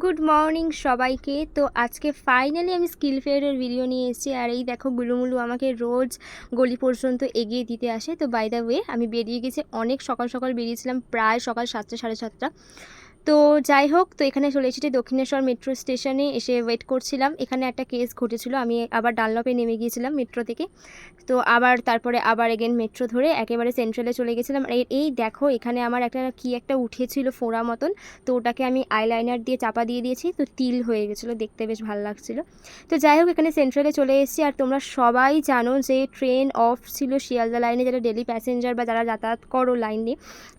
Good morning সবাইকে। তো আজকে ফাইনালি আমি স্কিল ফেয়ারের ভিডিও নিয়ে এসেছি। আর এই দেখো গুলুমুলু আমাকে রোজ গলি পর্যন্ত এগিয়ে দিতে আসে। তো বাই দ্য ওয়ে আমি বেরিয়ে গেছি, অনেক সকাল সকাল বেরিয়েছিলাম, প্রায় সকাল 7টা 7:30। তো যাই হোক, তো এখানে চলে এসেছি দক্ষিণেশ্বর মেট্রো স্টেশনে, এসে ওয়েট করছিলাম। এখানে একটা কেস ঘটেছিল, আমি আবার ডানলপে নেমে গিয়েছিলাম মেট্রো থেকে। তো তারপরে আবার এগেন মেট্রো ধরে একেবারে সেন্ট্রালে চলে গেছিলাম। আর এই দেখো এখানে আমার একটা উঠেছিল ফোঁড়া মতন, তো ওটাকে আমি আইলাইনার দিয়ে চাপা দিয়ে দিয়েছি, তো তিল হয়ে গেছিলো, দেখতে বেশ ভালো লাগছিলো। তো যাই হোক, এখানে সেন্ট্রালে চলে এসেছি। আর তোমরা সবাই জানো যে ট্রেন অফ ছিল শিয়ালদা লাইনে, যারা ডেলি প্যাসেঞ্জার বা যারা যাতায়াত করো লাইনে,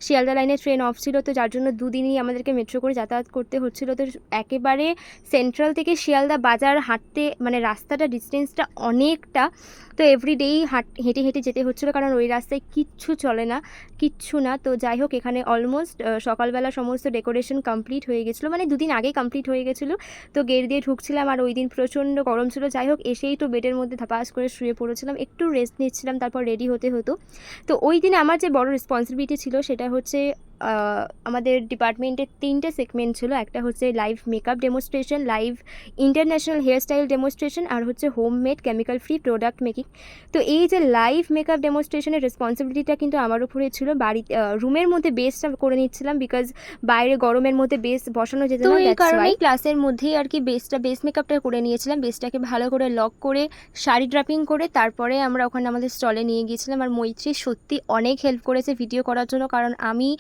শিয়ালদা লাইনে ট্রেন অফ ছিল। তো যার জন্য দুদিনই আমাদেরকে মেট্রো করে যাতায়াত করতে হচ্ছিলো। তো একেবারে সেন্ট্রাল থেকে শিয়ালদা বাজার হাঁটতে, মানে রাস্তাটা ডিস্টেন্সটা অনেকটা, তো এভরিডেই হেঁটে হেঁটে যেতে হচ্ছিলো, কারণ ওই রাস্তায় কিচ্ছু চলে না, কিচ্ছু না। তো যাই হোক, এখানে অলমোস্ট সকালবেলা সমস্ত ডেকোরেশন কমপ্লিট হয়ে গেছিলো, মানে দুদিন আগেই কমপ্লিট হয়ে গেছিলো। তো গেট দিয়ে ঢুকছিলাম, আর ওই দিন প্রচণ্ড গরম ছিল। যাই হোক, এসেই তো বেডের মধ্যে ধাপাস করে শুয়ে পড়েছিলাম, একটু রেস্ট নিচ্ছিলাম, তারপর রেডি হতে হতো। তো ওই দিন আমার যে বড় রেসপন্সিবিলিটি ছিল সেটা হচ্ছে আমাদের ডিপার্টমেন্টের 3টে সেগমেন্ট ছিল। একটা হচ্ছে live makeup demonstration, live international hairstyle demonstration, আর হচ্ছে homemade chemical free product making. তো এই যে লাইভ মেকআপ ডেমনস্ট্রেশনের রেসপন্সিবিলিটিটা কিন্তু আমার উপরে ছিল। বাড়িতে রুমের মধ্যে বেসটা করে নিচ্ছিলাম, বিকজ বাইরে গরমের মধ্যে বেস বসানো যেত না, এই কারণেই ক্লাসের মধ্যেই আর কি বেস মেকআপটা করে নিয়েছিলাম। বেসটাকে ভালো করে লক করে শাড়ি ড্রাপিং করে তারপরে আমরা ওখানে আমাদের স্টলে নিয়ে গিয়েছিলাম। আর মৈত্রী সত্যি অনেক হেল্প করেছে ভিডিও করার জন্য, কারণ আমি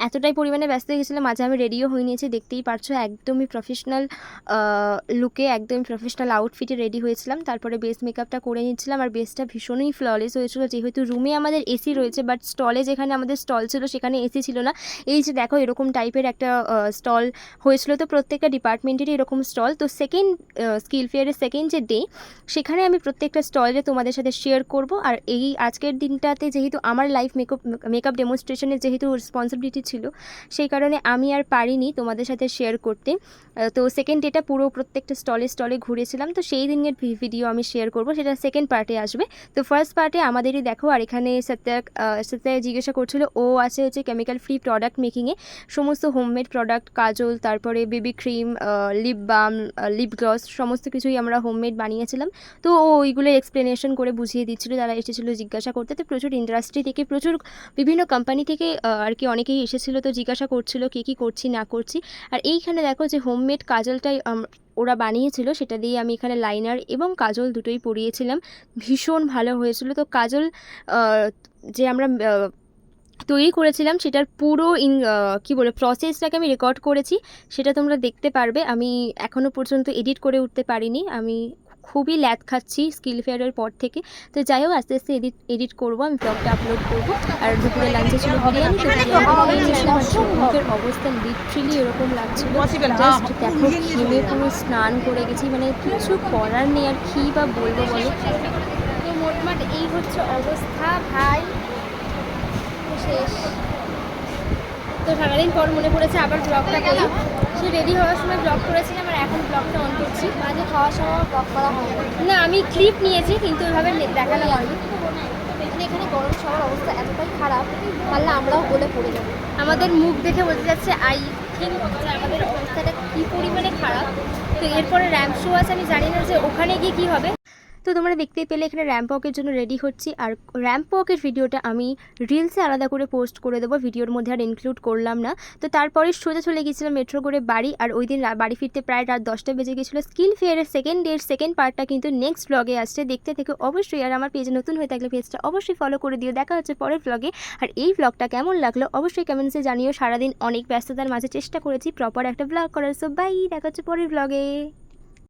এতটাই পরিমাণে ব্যস্ত হয়ে গেছিলাম। মাঝে আমি রেডিও হয়ে নিয়েছি, দেখতেই পারছো, একদমই প্রফেশনাল লুকে, একদমই প্রফেশনাল আউটফিটে রেডি হয়েছিলাম। তারপরে বেস মেকআপটা করে নিচ্ছিলাম, আর বেসটা ভীষণই ফ্ললেস হয়েছিল, যেহেতু রুমে আমাদের এসি রয়েছে, বাট স্টলে যেখানে আমাদের স্টল ছিল সেখানে এসি ছিল না। এই যে দেখো এরকম টাইপের একটা স্টল হয়েছিল। তো প্রত্যেকটা ডিপার্টমেন্টেরই এরকম স্টল। তো সেকেন্ড স্কিল ফেয়ারের সেকেন্ড যে ডে, সেখানে আমি প্রত্যেকটা স্টলে তোমাদের সাথে শেয়ার করব। আর এই আজকের দিনটাতে যেহেতু আমার লাইভ মেকআপ ডেমনস্ট্রেশনের যেহেতু রেসপন্সিবিলিটি ছিল, সেই কারণে আমি আর পারিনি তোমাদের সাথে শেয়ার করতে। তো সেকেন্ড ডেটা পুরো প্রত্যেকটা স্টলে ঘুরেছিলাম, তো সেই দিনের ভিডিও আমি শেয়ার করব, সেটা সেকেন্ড পার্টে আসবে। তো ফার্স্ট পার্টে আমাদেরই দেখো, আর এখানে সত্যা জিজ্ঞাসা করছিল, ও আছে হচ্ছে কেমিক্যাল ফ্রি প্রোডাক্ট মেকিংয়ে, সমস্ত হোমমেড প্রোডাক্ট, কাজল, তারপরে baby cream, lip balm, lip gloss, সমস্ত কিছুই আমরা হোমমেড বানিয়েছিলাম। তো ও ওইগুলোর এক্সপ্লেনেশন করে বুঝিয়ে দিচ্ছিলো, যারা এসেছিলো জিজ্ঞাসা করতে। তো প্রচুর ইন্ডাস্ট্রি থেকে, প্রচুর বিভিন্ন কোম্পানি থেকে আর কি অনেকেই এসেছিলো, তো জিজ্ঞাসা করছিল কী করছি না করছি। আর এইখানে দেখো যে হোমমেড কাজলটাই ওরা বানিয়েছিল, সেটা দিয়ে আমি এখানে লাইনার এবং কাজল দুটোই পরিয়েছিলাম, ভীষণ ভালো হয়েছিল। তো কাজল যে আমরা তৈরি করেছিলাম সেটার পুরো কী বলে প্রসেসটাকে আমি রেকর্ড করেছি, সেটা তোমরা দেখতে পারবে। আমি এখনও পর্যন্ত এডিট করে উঠতে পারিনি, আমি খুবই ল্যাদ খাচ্ছি স্কিল ফেয়ারের পর থেকে। তো যাই হোক, আস্তে আস্তে এডিট করবো, আমি ব্লগটা আপলোড করবো। আর দুপুরে লাঞ্চে ছিল বিরিয়ানি, তো মুখের অবস্থা লিটারেলি এরকম লাগছিল, জাস্ট দেখো ঘেমে পুরো স্নান করে গেছি, মানে কিছু করার নেই, আর কী বা বলবো বলো। তো মোটমাট এই হচ্ছে অবস্থা ভাই, শেষ। তো সারাদিন পর মনে পড়েছে আবার ব্লগটা করি, সে রেডি হওয়ার সময় ব্লগ করেছিলাম, আর এখন ব্লগটা অন করছি। মাঝে খাওয়ার সময় ব্লগ করা হয় না, আমি ক্লিপ নিয়েছি কিন্তু ওইভাবে দেখানো হয়নি। এখানে গরম সবার অবস্থা এতটাই খারাপ, পারলে আমরাও বলে পড়ে যাবো। আমাদের মুখ দেখে বোঝা যাচ্ছে আই থিঙ্ক আমাদের অবস্থাটা কী পরিমাণে খারাপ। তো এরপরে র্যাম্প শো আছে, আমি জানি না যে ওখানে গিয়ে কী হবে। তো তোমরা দেখতেই পেলে এখানে র্যাম্প ওয়াকের জন্য রেডি হচ্ছি। আর র্যাম্প ওয়াকের ভিডিওটা আমি রিলসে আলাদা করে পোস্ট করে দেবো, ভিডিওর মধ্যে আর ইনক্লুড করলাম না। তো তারপরে সোজা চলে গিয়েছিলাম মেট্রো করে বাড়ি। আর ওই দিন বাড়ি ফিরতে প্রায় রাত 10টা বেজে গেছিলো। স্কিল ফেয়ারের সেকেন্ড ডের সেকেন্ড পার্টটা কিন্তু নেক্সট ব্লগে আসছে, দেখতে থেকে অবশ্যই। আর আমার পেজে নতুন হয়ে থাকলে পেজটা অবশ্যই ফলো করে দিও। দেখা হচ্ছে পরের ব্লগে। আর এই ব্লগটা কেমন লাগলো অবশ্যই কমেন্টসে জানিও। সারাদিন অনেক ব্যস্ততার মাঝে চেষ্টা করেছি প্রপার একটা ব্লগ করার। সো বাই, দেখা হচ্ছে পরের ব্লগে।